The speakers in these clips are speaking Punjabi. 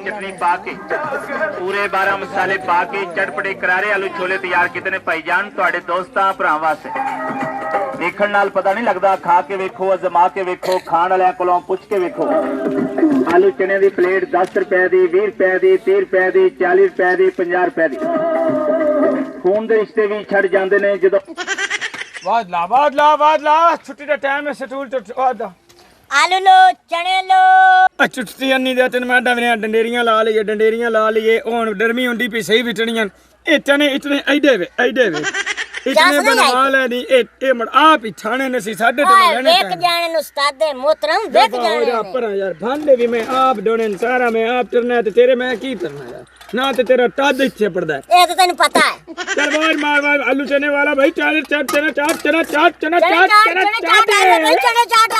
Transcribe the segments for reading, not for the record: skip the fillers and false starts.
चटनी पा के पूरे 12 मसाले पा के चटपटे करारे आलू छोले तैयार किते ने भाईजान तुहाडे दोस्तां भरावां वास्ते। देखण नाल पता नहीं लगदा, खा के वेखो, अजमा के वेखो, खाण वालियां कोलों पुछ के वेखो। आलू चने दी प्लेट 10 रुपए दी, 20 रुपए दी, 30 रुपए दी, 40 रुपए दी, 50 रुपए दी। खून दे रिश्ते भी छड़ जांदे ने जदों वादला छुट्टी दा टाइम है स्टूल तो वादा आलू लो चने लो छुट्टी अन्नी दे तन मैं डंडेरियां ला लिए हुन डरमी हुंदी पई सही विटणियां ए चने इतने ऐडे वे इतने बनवाल है नी ए मड़ आप ही थाने ने सी साडे तो लेने वेख जाने नु उस्ताद दे मोहतरम वेख जाने ने पर यार भांडे भी मैं आप दोने सारा मैं आप करना है ते तेरे मैं की करना यार ना ते तेरा टद इच्छे पड़दा है ए तो तैनू पता है। चल मार आलू चने वाला भाई चने चाट चने चाट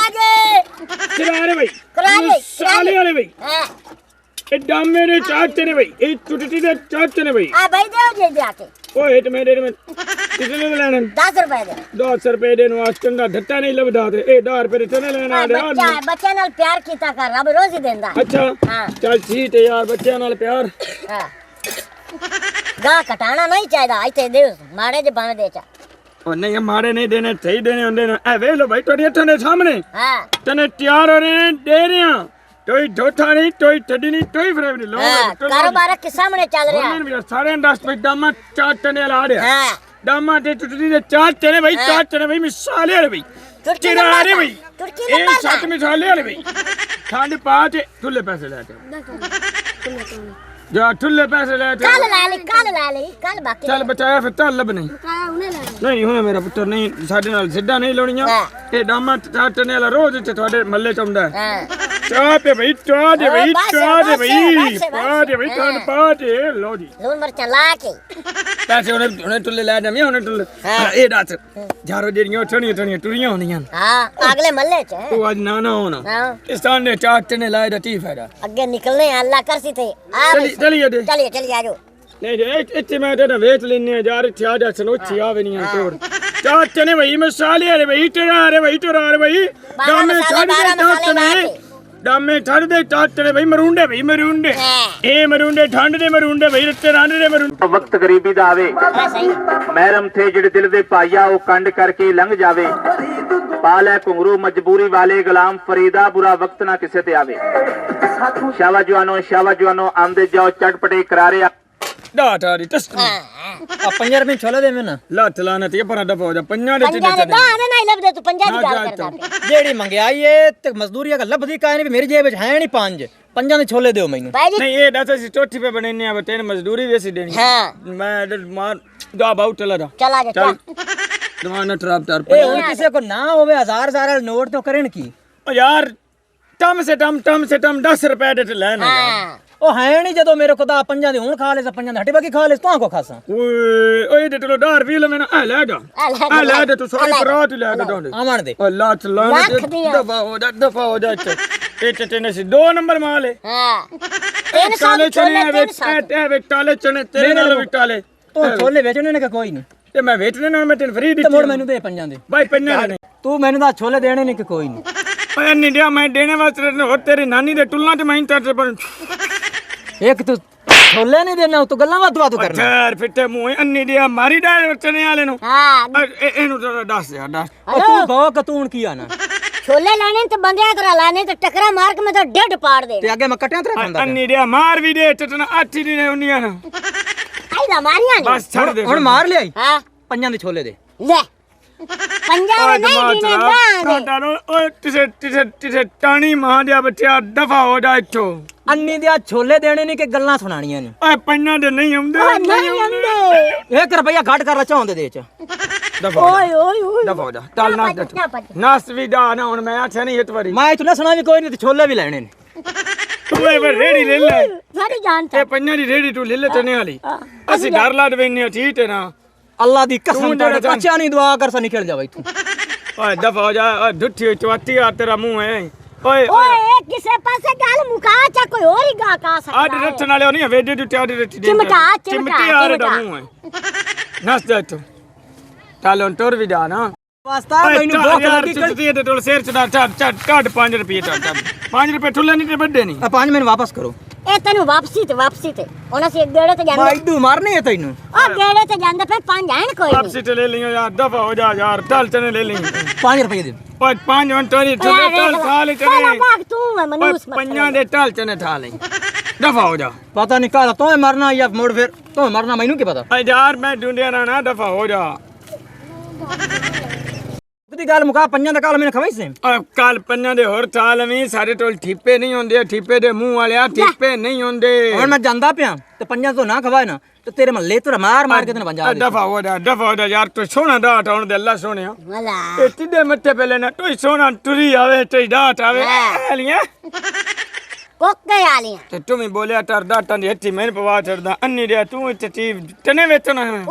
आगे चला रे भाई करा ले साले वाले भाई हां ए डामे ने चाट चने भाई ए टुटटी दे चाट चने भाई आ भाई दे जल्दी आके ओ हिट मेरे में कितने में लेने 10 रुपए दे 10 रुपए दे नु आस्टंडा धट्टा नहीं लबदा ते ए 10 रुपए चने लेना बच्चा बच्चे नाल प्यार कीता कर रब रोज ही देंदा। अच्छा हां चल ठीक है यार बच्चे नाल प्यार हां गा कटाना नहीं चाहिदा इथे दे मारे जे बावे दे चा ओ नहीं मारे नहीं देने सही देने होंदे ना ए वे लो भाई तोड़ी अठा ने सामने हां तने तैयार हो रहे दे रहे हैं तोई धोथा नहीं तोई ठडी नहीं तोई फ्रेम नहीं लो कारोबार के सामने चल रहा है सारे इंडस्ट्री में दामा चाट चने ला रहे हां दामा दे टुटड़ी दे चाट चने भाई चाट चने भाई मिसाले वाले भाई चिरा रे भाई तुर्की ए नंबर सच मिसाले वाले भाई ठंड पा के ठुल्ले पैसे ले जा जा ठुल्ले पैसे ले जा कल ला ले कल बाकी चल बचाया फिर चल लब नहीं नहीं हुने मेरा पुत्र नहीं साडे नाल सिद्धा नहीं लोणियां ए दामा चाट चने वाला रोज ते ਤੁਹਾਡੇ ਮੱਲੇ ਚ ਆਉਂਦਾ हां ਚਾਹ ਦੇ ਭਾਈ ਚਾਹ ਦੇ ਭਾਈ ਖਾਣ ਪਾ ਦੇ ਲੋ ਜੀ ਲੂਣ ਮਿਰਚਾਂ ਲਾ ਕੇ ਪੈਸੇ ਉਹਨੇ ਟੁੱਲੇ ਲੈ ਜਾਵੇਂ ਉਹਨੇ ਟੁੱਲੇ ਇਹ ਦੱਸ ਯਾਰੋ ਜਿਹੜੀਆਂ ਠਣੀਆਂ ਟੁਰੀਆਂ ਹੁੰਦੀਆਂ ਹਾਂ ਅਗਲੇ ਮੱਲੇ ਚ ਉਹ ਅੱਜ ਨਾ ਹੋਣਾ ਹਾਂ ਇਸ ਤਾਂ ਨੇ ਚਾਟ ਨੇ ਲਾਇਆ ਦਾ ਕੀ ਫਾਇਦਾ ਅੱਗੇ ਨਿਕਲਨੇ ਅੱਲਾ ਕਰਸੀ ਤੇ ਆ ਚਲਿਏ ਆਜੋ ਨਹੀਂ ਇੱਥੇ ਮੈਂ ਤੇ ਵੇਚ ਲੈਨੇ ਯਾਰ ਇੱਥੇ ਆ ਜਾ ਸਨੋਚੀ ਆਵੇ ਨਹੀਂ ਤੋੜ ਚਾਟ ਨੇ ਭਾਈ ਮਸਾਲੇ ਵਾਲੇ ਭਾਈ ਟਰਾ ਰੇ ਭਾਈ ਗਾਮੇ ਛੱਡ ਦੇ ਚਾਟ ਨੇ ਡਾਮੇ ਛੱਡ ਦੇ ਚਾਟ ਨੇ ਭਾਈ ਮਰੂੰਡੇ ਇਹ ਮਰੂੰਡੇ ਠੰਡ ਦੇ ਮਰੂੰਡੇ ਭਾਈ ਰੱਤੇ ਰੰਡ ਦੇ ਮਰੂੰਡੇ ਵਕਤ ਗਰੀਬੀ ਦਾ ਆਵੇ ਮਹਿਰਮ ਥੇ ਜਿਹੜੇ ਦਿਲ ਦੇ ਭਾਈਆ ਉਹ ਕੰਡ ਕਰਕੇ ਲੰਘ ਜਾਵੇ ਪਾਲ ਹੈ ਘੁੰਗਰੂ ਮਜਬੂਰੀ ਵਾਲੇ ਗੁਲਾਮ ਫਰੀਦਾ ਬੁਰਾ ਵਕਤ ਨਾ ਕਿਸੇ ਤੇ ਆਵੇ ਸ਼ਾਵਾ ਜਵਾਨੋ ਆਂਦੇ ਜਾਓ ਚਟਪਟੇ ਕਰਾਰੇ ਡਾਟਾਰੀ ਤਸ ਆ 5 ਰੁਪਏ ਛੋਲੇ ਦੇ ਮੈਨਾਂ ਲੱਤ ਲਾਣਾ ਤੇ ਪਰ ਡੱਬਾ ਹੋ ਜਾ ਪੰਜਾਂ ਦੇ ਪੰਜਾਂ ਦੇ ਦਾਣੇ ਨਹੀਂ ਲੱਭਦੇ ਤੂੰ ਪੰਜਾਂ ਦੀ ਗੱਲ ਕਰਦਾ ਜਿਹੜੀ ਮੰਗਿਆਈ ਏ ਤੇ ਮਜ਼ਦੂਰੀ ਆ ਲੱਭਦੀ ਕਾਇ ਨਹੀਂ ਮੇਰੀ ਜੇਬ ਵਿੱਚ ਹੈ ਨਹੀਂ ਪੰਜਾਂ ਦੇ ਛੋਲੇ ਦਿਓ ਮੈਨੂੰ ਨਹੀਂ ਇਹ ਦੱਸ ਅਸੀਂ ਚੌਥੀ ਪੇ ਬਣਨੇ ਆ ਤੈਨੂੰ ਮਜ਼ਦੂਰੀ ਵੀ ਅਸੀਂ ਦੇਣੀ ਹਾਂ ਮੈਂ ਮਾਰ ਜਾ ਬਾਉ ਚਲਾ ਜਾ ਦਵਾਨਾ ਟਰਾਪ ਟਰ ਏ ਹੁਣ ਕਿਸੇ ਕੋ ਨਾ ਹੋਵੇ ਹਜ਼ਾਰ ਨੋਟ ਤੋਂ ਕਰਨ ਕੀ ਓ ਯਾਰ ਟਮ ਸੇ ਟਮ 10 ਰੁਪਏ ਦੇ ਲੈਣਾ ਉਹ ਹੈ ਨਹੀਂ ਜਦੋਂ ਮੇਰੇ ਖੁਦਾ ਪੰਜਾਂ ਦੇ ਹੁਣ ਖਾ ਲੈ ਪੰਜਾਂ ਦੇ ਹੱਟੀ ਬਾਕੀ ਖਾ ਲੈ ਤੂੰ ਕੋ ਖਾਸਾਂ ਓਏ ਦੇ ਟਲੋ ਡਾਰ ਵੀ ਲੈ ਮੈਨਾਂ ਆ ਲੈ ਜਾ ਤੂੰ ਸਾਰੀ ਪਰਾਤ ਲੈ ਕੇ ਦੋਂਦੇ ਆਵਣ ਦੇ ਅੱਲਾ ਚਲਾਣਾ ਦਫਾ ਹੋ ਜਾ ਇਹ ਚਟਨੇ ਸੀ 2 ਨੰਬਰ ਮਾਲ ਹੈ ਹਾਂ ਤਿੰਨ ਸਾਲੇ ਚਨੇ ਵਿੱਚ ਟਾਲੇ ਚਨੇ ਤੇਰੇ ਨਾਲ ਵੀ ਟਾਲੇ ਤੂੰ ਛੋਲੇ ਵੇਚਣੇ ਨੇ ਕਿ ਕੋਈ ਨਹੀਂ ਤੇ ਮੈਂ ਵੇਚਣੇ ਨਾ ਮੈਂ ਤੈਨੂੰ ਫ੍ਰੀ ਦਿੱਤੀ ਮੋੜ ਮੈਨੂੰ ਦੇ ਪੰਜਾਂ ਦੇ ਬਾਈ ਪੰਜਾਂ ਦੇ ਤੂੰ ਮੈਨੂੰ ਤਾਂ ਛੋਲੇ ਦੇਣੇ ਨੇ ਕਿ ਕੋਈ ਨਹੀਂ ਓਏ ਨਿੰਡਿਆ ਮੈਂ ਦੇਣੇ ਵਾਸਤੇ ਹੋਰ ਤੇਰੀ ਨਾਨੀ ਦੇ ਟੁੱਲਾਂ ਤੇ ਮੈਂ ਇੰਟਰ ਪਰ ਇੱਕ ਤੂੰ ਛੋਲੇ ਨਹੀਂ ਦੇਣਾ ਤੂੰ ਗੱਲਾਂ ਵਾਧੂ ਕਰਨਾ ਯਾਰ ਫਿੱਟੇ ਮੂੰਹ ਅੰਨੀ ਦਿਆ ਮਾਰੀ ਦਾ ਚਨੇ ਵਾਲੇ ਨੂੰ ਹਾਂ ਇਹਨੂੰ ਦੱਸ ਯਾਰ ਦੱਸ ਤੂੰ ਗੋ ਕਤੂਣ ਕੀ ਆਣਾ ਛੋਲੇ ਲਾਣੇ ਤੇ ਬੰਦਿਆ ਕਰਾ ਲਾਣੇ ਤੇ ਟਕਰਾ ਮਾਰ ਕੇ ਮੈਂ ਤਾਂ ਡੱਡ ਪਾੜ ਦੇ ਤੇ ਅੱਗੇ ਮੈਂ ਕਟਿਆਂ ਤੇ ਰੱਖਾਂਦਾ ਅੰਨੀ ਦਿਆ ਮਾਰ ਵੀ ਦੇ ਚਟਨਾ ਅੱਠੀ ਦੀ ਨੇ ਹੁੰਦੀਆਂ ਨਾ ਆਈਦਾ ਮਾਰੀਆਂ ਨੇ ਬਸ ਛੱਡ ਦੇ ਹੁਣ ਮਾਰ ਲਿਆਈ ਹਾਂ ਪੰਜਾਂ ਦੇ ਛੋਲੇ ਦੇ ਲੈ ਪੰਜਾਂ ਨਹੀਂ ਦਿਨੇ ਦਾਣੇ ਓਏ ਕਿਸੇ ਟਾਣੀ ਮਾਂ ਦਿਆ ਬੱਚਾ ਦਫਾ ਹੋ ਜਾ ਇੱਥੋਂ ਅੰਨੀ ਦੇ ਛੋਲੇ ਦੇਣੇ ਨੇ ਕਿ ਗੱਲਾਂ ਸੁਣਾਣੀਆਂ ਨੇ ਓਏ ਪੰਜਾਂ ਦੇ ਨਹੀਂ ਆਉਂਦੇ ਨਹੀਂ ਆਉਂਦੇ 1 ਰੁਪਿਆ ਘੱਟ ਕਰ ਚਾਹੁੰਦੇ ਦੇ ਚ ਓਏ ਦਫਾ ਹੋ ਜਾ ਚੱਲ ਨਾਸ ਵੀ ਦਾ ਨਾ ਹੁਣ ਮੈਂ ਆਖਿਆ ਨਹੀਂ ਇਤਵਾਰੀ ਮੈਂ ਇਤਨਾ ਸੁਣਾ ਵੀ ਕੋਈ ਨਹੀਂ ਤੇ ਛੋਲੇ ਵੀ ਲੈਣੇ ਨੇ ਤੂੰ ਇਹ ਰੇੜੀ ਲੈ ਲੈ ਸਾਰੀ ਜਾਨ ਤੇ ਪੰਜਾਂ ਦੀ ਰੇੜੀ ਤੂੰ ਲੈ ਲੈ ਚਨੇ ਵਾਲੀ ਅਸੀਂ ਘਰ ਲਾ ਦੇਵੇਂ ਠੀਕ ਹੈ ਨਾ ਅੱਲਾ ਦੀ ਕਸਮ ਤੇ ਬੱਚਿਆਂ ਨਹੀਂ ਦੁਆ ਕਰ ਸਾ ਨਿਕਲ ਜਾ ਬਈ ਤੂੰ ਓਏ ਦਫਾ ਹੋ ਜਾ ਡੁੱਠੀ ਚਵਾਤੀ ਆ ਤੇਰਾ ਮੂੰਹ ਹੈ ਓਏ ਕਿਸੇ ਪਾਸੇ ਗੱਲ ਮੁਕਾ ਚਾ ਕੋਈ ਹੋਰ ਹੀ ਗਾ ਕਾ ਸਕਦਾ ਆਡ ਰੱਖਣ ਵਾਲੇ ਨਹੀਂ ਵੇਡੇ ਡੁੱਟੇ ਆਡ ਰੱਖੀ ਦੇ ਚਿਮਟੀ ਆ ਰਿਹਾ ਮੂੰਹ ਹੈ ਨਸ ਜਾ ਤੂੰ ਚੱਲ ਟੁਰ ਵੀ ਜਾ ਨਾ ਵਾਸਤਾ ਮੈਨੂੰ ਭੁੱਖ ਲੱਗੀ ਕਿਹੜੀ ਤੇ ਟੋਲ ਸਿਰ ਚੜਾ ਛੱਡ 5 ਰੁਪਏ 5 ਰੁਪਏ ਠੁੱਲੇ ਨਹੀਂ ਤੇ ਵੱਡੇ ਨਹੀਂ ਆ 5 ਮੈਨੂੰ ਵਾਪਸ ਕਰੋ ਇਹ ਤੈਨੂੰ ਵਾਪਸੀ ਤੇ ਉਹਨਾਂ ਸੀ ਇੱਕ ਗੇੜੇ ਤੇ ਜਾਂਦੇ ਵਾਈਦੂ ਮਾਰਨੇ ਹੈ ਤੈਨੂੰ ਉਹ ਗੇੜੇ ਤੇ ਜਾਂਦੇ ਫਿਰ 5 ਐਨ ਕੋਈ ਨਹੀਂ वापसी ले लियो यार दफा हो जा यार चल चने ले ली 5 ਰੁਪਏ ਦੇ 5 घंटे चल खा ले चने ਤੂੰ ਹੈ ਮਨੂਸ ਮਤ पंजा दे टल चने ठा ले दफा हो जा ਪਤਾ ਨਹੀਂ ਕਾਹਦਾ ਤੂੰ ਮਰਨਾ ਜਾਂ ਮੁੜ ਫਿਰ ਤੂੰ ਮਰਨਾ ਮੈਨੂੰ ਕੀ ਪਤਾ यार मैं ढूंढिया ना दफा हो जा ਦੀ ਗੱਲ ਮੁਕਾ ਪੰਜਾਂ ਦਾ ਕਾਲ ਮੈਨੂੰ ਖਵਾਈ ਸੀ ਕੱਲ ਪੰਜਾਂ ਦੇ ਹੋਰ ਠਾਲ ਵੀ ਸਾਡੇ ਟੋਲ ਠੀਪੇ ਨਹੀਂ ਹੁੰਦੇ ਠੀਪੇ ਦੇ ਮੂੰਹ ਵਾਲਿਆ ਠੀਪੇ ਨਹੀਂ ਹੁੰਦੇ ਹੁਣ ਮੈਂ ਜਾਂਦਾ ਪਿਆ ਤੇ ਪੰਜਾਂ ਤੋਂ ਨਾ ਖਵਾਏ ਨਾ ਤੇ ਤੇਰੇ ਮਹੱਲੇ ਤੋਂ ਮਾਰ ਕੇ ਤੈਨੂੰ ਪੰਜਾ ਦਫਾ ਹੋ ਜਾ ਯਾਰ ਤੂੰ ਸੋਹਣਾ ਡਾਟ ਆਉਣ ਦੇ ਅੱਲਾ ਸੋਹਣਿਆ ਵਾਲਾ ਇਹ ਟਿੱਡੇ ਮੱਥੇ ਪਹਿਲੇ ਨਾ ਤੂੰ ਸੋਹਣਾ ਟੁਰੀ ਆਵੇ ਤੇ ਡਾਟ ਆਵੇ ਐਲੀਆਂ ਕੋਕੇ ਆਲੀਆਂ ਤੇ ਤੂੰ ਵੀ ਬੋਲਿਆ ਟਰ ਡਾਟਾਂ ਦੀ ਹੱਥੀ ਮੈਨੂੰ ਪਵਾ ਛੱਡਦਾ ਅੰਨੀ ਰਿਆ ਤੂੰ ਇੱਥੇ ਚੀਜ਼ ਤਨੇ ਵੇਚਣਾ ਹੈ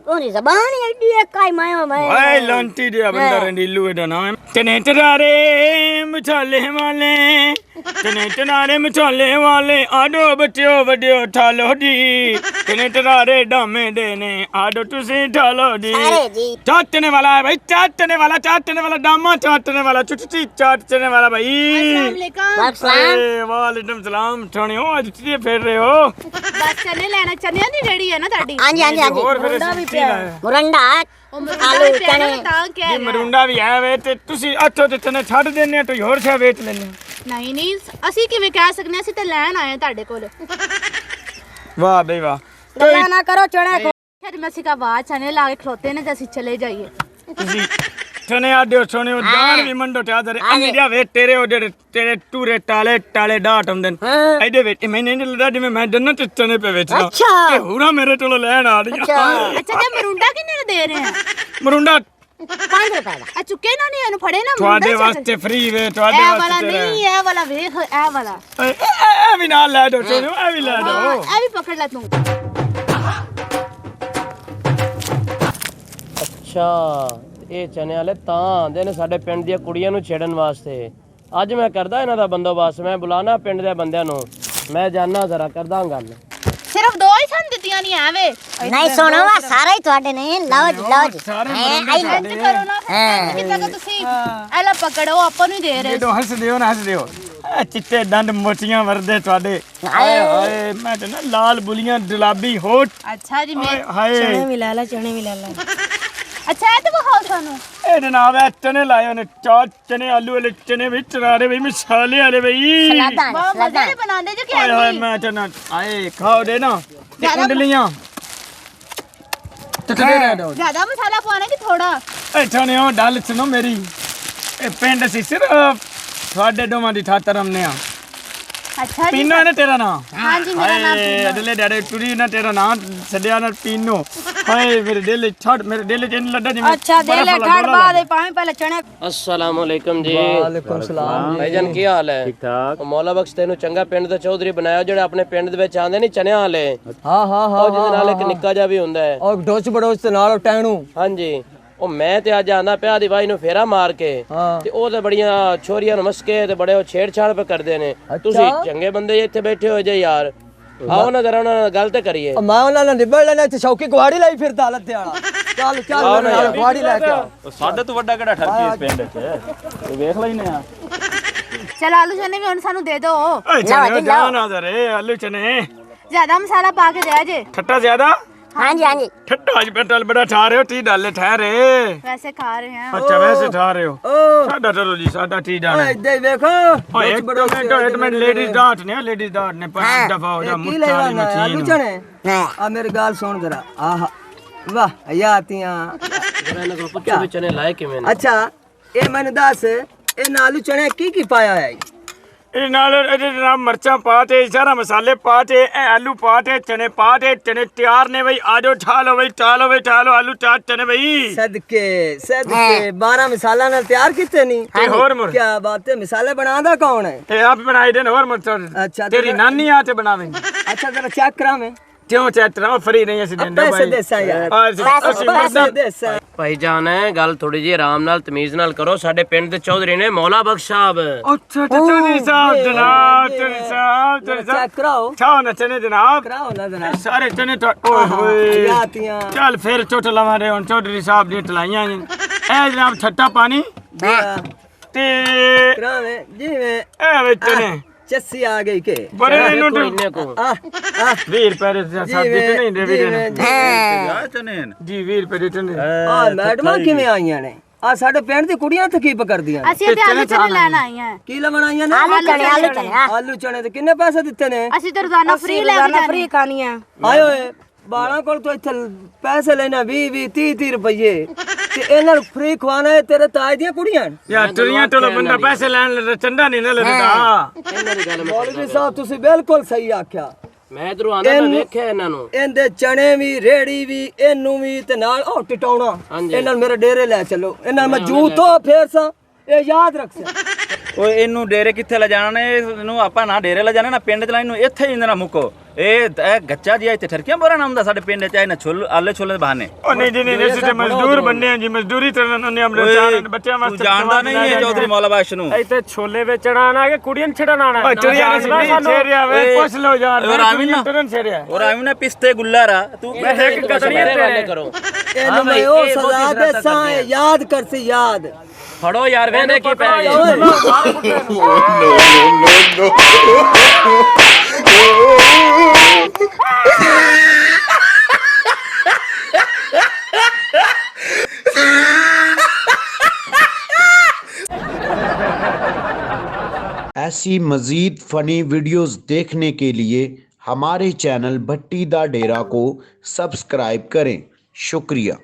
ਉਹਦੀ ਜ਼ਬਾਨ ਹੀ ਐਡੀ ਕਾਈ ਮਾਇਆ ਮੈਂ ਓਏ ਲੰਟੀ ਦੇ ਬੰਦਾ ਰੰਡੀਲੂ ਇਹਦਾ ਨਾਮ ਤਨੇ ਟਰਾਰੇ ਮਛਾਲੇ ਵਾਲੇ ਤਨੇ ਟਰਾਰੇ ਮਛਾਲੇ ਵਾਲੇ ਆਡੋ ਬੱਚਿਓ ਵੱਡਿਓ ਠਾਲੋ ਜੀ ਤਨੇ ਟਰਾਰੇ ਡਾਮੇ ਦੇ ਨੇ ਆਡੋ ਤੁਸੀਂ ਠਾਲੋ ਜੀ ਸਾਰੇ ਜੀ चाटने वाला है भाई चाटने वाला डामा चाटने वाला चुटची चाटने वाला भाई वालेकुम सलाम ठोने हो आज तुझे फेर रहे हो बस चने लेना चने नहीं रेडी है ना ताड़ी ਹਾਂਜੀ ਹਾਂਜੀ ਹਾਂਜੀ और फिर ਮੁਰੰਡਾ ਆਲੂ ਚਨੇ ये मरुंडा भी है वे ते तुसी अच्छो ते तने छੱਡ देने तो ਹੋਰ ਸ਼ਾ ਵੇਚ ਲੈਣੇ नहीं नहीं ਅਸੀਂ ਕਿਵੇਂ ਕਹਿ ਸਕਨੇ ਅਸੀਂ ਤਾਂ ਲੈਣ ਆਏ ਤੁਹਾਡੇ ਕੋਲ ਵਾਹ ਬਈ ਵਾਹ ਗੱਲਾਂ ਨਾ ਕਰੋ ਚਣੇ ਫਿਰ ਮੈਂ ਸਿਕਾ ਬਾਅਦ ਚਨੇ ਲਾ ਕੇ ਖਲੋਤੇ ਨੇ ਤੇ ਅਸੀਂ ਚਲੇ ਜਾਈਏ ਤੁਸੀਂ ਚਨੇ ਆਡਿਓ ਸੋਨੇ ਉਹ ਜਾਨ ਵੀ ਮੰਡੋ ਤੇ ਆਦਰ ਅੰਨਿਆ ਵੇ ਤੇਰੇ ਉਹ ਜਿਹੜੇ ਤੇਰੇ ਟੂਰੇ ਟਾਲੇ ਡਾਟ ਹੁੰਦੇ ਨੇ ਇਹਦੇ ਵਿੱਚ ਮੈਨੇ ਨਹੀਂ ਲੱਗਦਾ ਜਿਵੇਂ ਮੈਂ ਜੰਨਤ ਚ ਚਨੇ ਪੇ ਵੇਚਦਾ ਅੱਛਾ ਇਹ ਹੋਰਾ ਮੇਰੇ ਕੋਲੋਂ ਲੈਣ ਆ ਰਹੀ ਅੱਛਾ ਤੇ ਮਰੁੰਡਾ ਕਿੰਨੇ ਨੂੰ ਦੇ ਰਹੇ ਆ ਮਰੁੰਡਾ 5 ਰੁਪਏ ਦਾ ਆ ਚੁੱਕੇ ਨਾ ਨਹੀਂ ਇਹਨੂੰ ਫੜੇ ਨਾ ਤੁਹਾਡੇ ਵਾਸਤੇ ਫ੍ਰੀ ਵੇ ਤੁਹਾਡੇ ਇਹ ਵਾਲਾ ਵਾਸਤੇ ਨਹੀਂ ਇਹ ਵਾਲਾ ਵੇਖ ਇਹ ਵਾਲਾ ਇਹ ਵੀ ਨਾਲ ਲੈ ਦੋ ਸੋਨੇ ਇਹ ਵੀ ਲੈ ਦੋ ਇਹ ਵੀ ਪਕੜ ਲੈ ਤੂੰ ਅੱਛਾ ਇਹ ਚਨੇ ਵਾਲੇ ਤਾਂ ਆਂਦੇ ਨੇ ਸਾਡੇ ਪਿੰਡ ਦੀਆਂ ਕੁੜੀਆਂ ਨੂੰ ਛੇੜਨ ਵਾਸਤੇ ਅੱਜ ਮੈਂ ਕਰਦਾ ਇਹਨਾਂ ਦਾ ਬੰਦੋਬਸਤ ਮੈਂ ਬੁਲਾਣਾ ਪਿੰਡ ਦੇ ਬੰਦਿਆਂ ਨੂੰ ਮੈਂ ਜਾਣਾ ਜ਼ਰਾ ਕਰਦਾ ਗੱਲ ਸਿਰਫ ਦੋ ਹੀ ਸਾਨੂੰ ਦਿੱਤੀਆਂ ਨਹੀਂ ਐਵੇਂ ਨਹੀਂ ਸੁਣੋ ਆ ਸਾਰੇ ਹੀ ਤੁਹਾਡੇ ਨੇ ਲਓ ਜੀ ਇੰਜ ਕਰੋ ਨਾ ਕਿਤਾ ਕਿ ਤੁਸੀਂ ਐਲਾ ਪਕੜੋ ਆਪਾਂ ਨੂੰ ਦੇ ਰਹੇ ਜਦੋਂ ਹੱਸਦੇ ਹੋ ਨਾ ਹੱਸਦੇ ਹੋ ਇਹ ਚਿੱਟੇ ਦੰਦ ਮੋਟੀਆਂ ਵਰਦੇ ਤੁਹਾਡੇ ਹਾਏ ਹਾਏ ਮੈਂ ਤੇ ਨਾ ਲਾਲ ਬੁਲੀਆਂ ਗੁਲਾਬੀ ਹੋਠ ਅੱਛਾ ਜੀ ਮੈਂ ਹਾਏ ਚਣੇ ਵੀ ਲੈ ਲੈ ਅੱਛਾ ਇਹ ਤਾਂ ਬਹੁਤ ਸਾਨੂੰ ਇਹ ਜਨਾਬ ਇਹ ਚਨੇ ਲਾਏ ਉਹਨੇ ਚਾਰ ਚਨੇ ਆਲੂ ਵਾਲੇ ਚਨੇ ਵਿੱਚ ਰਾਰੇ ਬਈ ਮਸਾਲੇ ਵਾਲੇ ਬਈ ਸਲਾਦਾਂ ਬਹੁਤ ਮਜ਼ੇ ਦੇ ਬਣਾਉਂਦੇ ਜੋ ਹਾਏ ਹਾਏ ਕਿ ਮੈਂ ਤੇ ਨਾ ਆਏ ਖਾਓ ਦੇ ਨਾ ਤੇ ਕੁੰਡਲੀਆਂ ਟਕਰੇ ਰਹਿ ਦੋ ਜ਼ਿਆਦਾ ਮਸਾਲਾ ਪਾਣਾ ਕਿ ਥੋੜਾ ਇਹ ਚਨੇ ਉਹ ਡਲ ਸੁਣੋ ਮੇਰੀ ਇਹ ਪਿੰਡ ਸੀ ਸਿਰਫ ਤੁਹਾਡੇ ਦੋਵਾਂ ਦੀ ਠਾਤਰ ਹਮਨੇ ਆ ਅੱਛਾ ਜੀ ਪੀਨੋ ਹੈ ਨਾ ਤੇਰਾ ਨਾਮ ਹਾਂਜੀ ਮੇਰਾ ਨਾਮ ਹਾਏ ਅਦਲੇ ਡਾੜੇ ਟੁਰੀ ਨਾ ਤੇਰਾ ਨਾਮ ਛੱਡਿਆ ਨਾ ਪੀਨੋ ਹਾਏ ਮੇਰੇ ਦਿਲ ਛੱਡ ਮੇਰੇ ਦਿਲ ਚ ਇੰਨ ਲੱਡਾ ਜਿਵੇਂ ਅੱਛਾ ਦੇ ਲੈ ਠੜ ਬਾਦੇ ਪਾਵੇਂ ਪਹਿਲੇ ਚਣੇ अस्सलाम वालेकुम जी ਵਾਲੇਕੁਮ ਸਲਾਮ ਭਾਈਜਾਨ ਕੀ ਹਾਲ ਹੈ ਠੀਕ ਠਾਕ ਮੌਲਾ ਬਖਸ਼ ਤੈਨੂੰ ਚੰਗਾ ਪਿੰਡ ਦਾ ਚੌਧਰੀ ਬਣਾਇਆ ਜਿਹੜਾ ਆਪਣੇ ਪਿੰਡ ਦੇ ਵਿੱਚ ਆਂਦੇ ਨਹੀਂ ਚਨਿਆਂ ਵਾਲੇ ਹਾਂ ਉਹ ਜਿਹਦੇ ਨਾਲ ਇੱਕ ਨਿੱਕਾ ਜਿਹਾ ਵੀ ਹੁੰਦਾ ਹੈ ਔਰ ਡੋਚ ਬੜੋਚ ਤੇ ਨਾਲ ਟੈਣੂ ਹਾਂਜੀ ਉਹ ਮੈਂ ਤੇ ਅੱਜ ਆਂਦਾ ਪਿਆ ਦੀ ਬਾਈ ਨੂੰ ਫੇਰਾ ਮਾਰ ਕੇ ਤੇ ਉਹ ਤੇ ਬੜੀਆਂ ਛੋਰੀਆਂ ਨੂੰ ਮਸਕੇ ਤੇ ਬੜੇ ਉਹ ਛੇੜਛਾੜ ਪੇ ਕਰਦੇ ਨੇ ਤੁਸੀਂ ਚੰਗੇ ਬੰਦੇ ਇੱਥੇ ਬੈਠੇ ਹੋ ਜੇ ਯਾਰ ਆਓ ਨਾ ਜਰਾ ਉਹਨਾਂ ਨਾਲ ਗੱਲ ਤੇ ਕਰੀਏ ਮੈਂ ਉਹਨਾਂ ਨਾਲ ਨਿਬੜ ਲੈਣਾ ਇੱਥੇ ਸ਼ੌਕੀ ਕੁਹਾੜੀ ਲਾਈ ਫਿਰਦਾ ਹਾਲਤ ਵਾਲਾ ਚੱਲ ਕੁਹਾੜੀ ਲੈ ਕੇ ਆ ਸਾਡੇ ਤੋਂ ਵੱਡਾ ਕਿਹੜਾ ਠਰਕੀ ਇਸ ਪਿੰਡ 'ਚ ਵੇਖ ਲੈਨੇ ਆ ਚਲ ਆਲੂ ਚਨੇ ਵੀ ਹੁਣ ਸਾਨੂੰ ਦੇ ਦਿਓ ਓਏ ਚਨੇ ਜਾਨ ਆ ਰੇ ਆਲੂ ਚਨੇ ਜ਼ਿਆਦਾ ਮਸਾਲਾ ਪਾ ਕੇ ਦੇ ਜੇ ਠੱਟਾ ਜ਼ਿਆਦਾ ਹਾਂਜੀ ਠੱਟਾ ਅੱਜ ਪੈਟਲ ਬੜਾ ਠਾ ਰਹੇ ਹੋ 30 ਡਾਲੇ ਠਹਿਰੇ ਵੈਸੇ ਖਾ ਰਹੇ ਹਾਂ ਅੱਛਾ ਵੈਸੇ ਠਾ ਰਹੇ ਹੋ ਸਾਡਾ ਚਲੋ ਜੀ ਸਾਡਾ 30 ਡਾਲੇ ਇੱਦਾਂ ਹੀ ਵੇਖੋ ਓਏ ਇੱਕ ਮਿੰਟ ਲੇਡੀਜ਼ ਡਾਟ ਨੇ ਪਰ ਦਫਾ ਹੋ ਜਾ ਮੁੱਠਾ ਵਾਲੀ ਮਸ਼ੀਨ ਚਣੇ ਆ ਮੇਰੀ ਗੱਲ ਸੁਣ ਜਰਾ ਆਹ ਵਾਹ ਹਯਾਤੀਆਂ ਜਰਾ ਇਹਨਾਂ ਕੋਲ ਪੁੱਛੋ ਵੀ ਚਨੇ ਲਾਏ ਕਿਵੇਂ ਨੇ ਅੱਛਾ ਇਹ ਮੈਨੂੰ ਦੱਸ ਇਹ ਨਾਲੂ ਚਣੇ ਕੀ ਪਾਇਆ ਹੈ ਇਹ ਨਾਲ ਇਹਦੇ ਨਾਲ ਮਰਚਾਂ ਪਾ ਤੇ ਸਾਰਾ ਮਸਾਲੇ ਪਾ ਤੇ ਇਹ ਆਲੂ ਪਾ ਤੇ ਚਨੇ ਪਾ ਤੇ ਚਨੇ ਤਿਆਰ ਨੇ ਬਈ ਆਜੋ ਠਾ ਲਓ ਬਈ ਠਾ ਲਓ ਆਲੂ ਚਾਟ ਚਨੇ ਬਈ ਸਦਕੇ 12 ਮਸਾਲਾ ਨਾਲ ਤਿਆਰ ਕੀਤੇ ਨਹੀਂ ਤੇ ਹੋਰ ਮੁਰ ਕੀ ਬਾਤ ਹੈ ਮਸਾਲੇ ਬਣਾਉਂਦਾ ਕੌਣ ਹੈ ਇਹ ਆਪ ਬਣਾਈ ਦੇ ਹੋਰ ਮੁਰ ਅੱਛਾ ਤੇਰੀ ਨਾਨੀ ਆ ਤੇ ਬਣਾਵੇ ਅੱਛਾ ਜਰਾ ਚੈੱਕ ਕਰਾਵੇਂ ਕਿਉਂ ਚੈਟਰਾ ਫਰੀ ਨਹੀਂ ਅਸੀਂ ਦਿੰਦੇ ਪੈਸੇ ਭਾਈ ਦੇਸਾਂ ਯਾਰ ਅਸੀਂ ਪੈਸੇ ਦੇਸਾਂ ਭਾਈ ਜਾਨ ਹੈ ਗੱਲ ਥੋੜੀ ਜਿਹੀ ਆਰਾਮ ਨਾਲ ਤਮੀਜ਼ ਨਾਲ ਕਰੋ ਸਾਡੇ ਪਿੰਡ ਦੇ ਚੌਧਰੀ ਨੇ ਮੌਲਾ ਬਖਸ਼ ਸਾਹਿਬ ਅੱਛਾ ਚੌਧਰੀ ਸਾਹਿਬ ਜਨਾਬ ਚੈੱਕ ਕਰਾਓ ਚਾਹ ਨਾ ਚਨੇ ਜਨਾਬ ਕਰਾਓ ਨਾ ਜਰਾ ਸਾਰੇ ਚਨੇ ਓਏ ਹੋਏ ਹਯਾਤੀਆਂ ਚੱਲ ਫਿਰ ਚੁੱਟ ਲਵਾਂ ਰੇ ਹੁਣ ਚੌਧਰੀ ਸਾਹਿਬ ਦੀ ਟਲਾਈਆਂ ਇਹ ਜਨਾਬ ਠੱਟਾ ਪਾਣੀ ਤੇ ਕਰਾਵੇਂ ਜਿਵੇਂ ਇਹ ਵਿੱਚ ਨੇ चस्सी आ गई के बड़े इन्हों देखो इन्ने को 20 रुपए दे साथ देते नहीं दे भी देने जी 20 रुपए रिटर्न ਆ ਮੈਡਮਾਂ ਕਿਵੇਂ ਆਈਆਂ ਨੇ ਆ ਸਾਡੇ ਪਿੰਡ ਦੀ ਕੁੜੀਆਂ ਤੇ ਕੀ ਪਕੜਦੀਆਂ ਨੇ ਅਸੀਂ ਤੇ ਆਲੂ ਚਨੇ ਲੈਣ ਆਏ ਆ ਕੀ ਲਵਣ ਆਈਆਂ ਨੇ ਆਲੂ ਚਣੇ ਆਲੂ ਚਣੇ ਤੇ ਕਿੰਨੇ ਪੈਸੇ ਦਿੱਤੇ ਨੇ ਅਸੀਂ ਤੇ ਰੋਜ਼ਾਨਾ ਫ੍ਰੀ ਲੈ ਕੇ ਫ੍ਰੀ ਖਾਣੀ ਆ ਆਏ ਓਏ ਬਾਲਾਂ ਕੋਲ ਤੋਂ ਇੱਥੇ ਪੈਸੇ ਲੈਣਾ 20 30 ਰੁਪਏ ਤੇ ਇਹਨਾਂ ਨੂੰ ਫ੍ਰੀ ਖਵਾਣਾ ਹੈ ਤੇਰੇ ਤਾਜ ਦੀਆਂ ਕੁੜੀਆਂ ਯਾਰ ਟੁਰੀਆਂ ਟੋਲੋ ਬੰਦਾ ਪੈਸੇ ਲੈਣ ਚੰਦਾ ਨਹੀਂ ਨਾ ਲੈਦਾ ਇਹਨਾਂ ਦੀ ਗੱਲ ਮੌਲਵੀ ਸਾਹਿਬ ਤੁਸੀਂ ਬਿਲਕੁਲ ਸਹੀ ਆਖਿਆ ਮੈਂ ਇਧਰੋਂ ਆਂਦਾ ਮੈਂ ਵੇਖਿਆ ਇਹਨਾਂ ਨੂੰ ਇਹਦੇ ਚਣੇ ਵੀ ਰੇੜੀ ਵੀ ਇਹਨੂੰ ਵੀ ਤੇ ਨਾਲ ਉਹ ਟਟਾਉਣਾ ਇਹਨਾਂ ਨੂੰ ਮੇਰੇ ਡੇਰੇ ਲੈ ਚੱਲੋ ਇਹਨਾਂ ਨੂੰ ਮੈਂ ਜੂਤੋ ਫੇਰ ਸਾਂ ਇਹ ਯਾਦ ਰੱਖ ਓਏ ਇਹਨੂੰ ਡੇਰੇ ਕਿੱਥੇ ਲੈ ਜਾਣਾ ਨੇ ਇਹਨੂੰ ਆਪਾਂ ਨਾ ਡੇਰੇ ਲੈ ਜਾਣਾ ਨਾ ਪਿੰਡ ਚ ਇਹਨੂੰ ਇੱਥੇ ਹੀ ਨਾ ਮੁੱਕੋ ਇਹ ਗੱਚਾ ਜੀ ਇੱਥੇ ਠਰਕੀਆਂ ਬੋਰਾ ਨਾਮ ਦਾ ਸਾਡੇ ਪਿੰਡ ਚ ਆਏ ਨਾ ਆਲੇ ਛੋਲੇ ਦੇ ਬਹਾਨੇ ਉਹ ਨਹੀਂ ਜੀ ਨਹੀਂ ਅਸੀਂ ਤੇ ਮਜ਼ਦੂਰ ਬੰਦੇ ਆ ਜੀ ਮਜ਼ਦੂਰੀ ਕਰਨ ਨੇ ਆਪਣੇ ਚਾਰ ਬੱਚਿਆਂ ਵਾਸਤੇ ਜਾਣਦਾ ਨਹੀਂ ਹੈ ਚੌਧਰੀ ਮੌਲਾ ਬਾਸ਼ ਨੂੰ ਇੱਥੇ ਛੋਲੇ ਵੇਚਣਾ ਆਣਾ ਕਿ ਕੁੜੀਆਂ ਛੜਨ ਆਣਾ ਓ ਚੁਰੀਆਂ ਨੇ ਛੇੜਿਆ ਵੇ ਪੁੱਛ ਲਓ ਯਾਰ ਟਰਨ ਛੇੜਿਆ ਔਰ ਆਵੇਂ ਨਾ ਪਿਸਤੇ ਗੁੱਲਾਰਾ ਤੂੰ ਮੈਂ ਇੱਕ ਕਤਰੀਏ ਵਾਲੇ ਕਰੋ ਇਹਨੂੰ ਮੈਂ ਉਹ ਸਜ਼ਾ ਦੇ ਸਾਂ ਯਾਦ ਕਰਸੀ ਯਾਦ ਫੜੋ ਯਾਰ ਵੇਨੇ ਕੀ ਪੈ ਗਏ ऐसी मज़ीद फ़नी वीडियोज़ देखने के लिए हमारे चैनल भट्टी दा डेरा को सब्सक्राइब करें। शुक्रिया।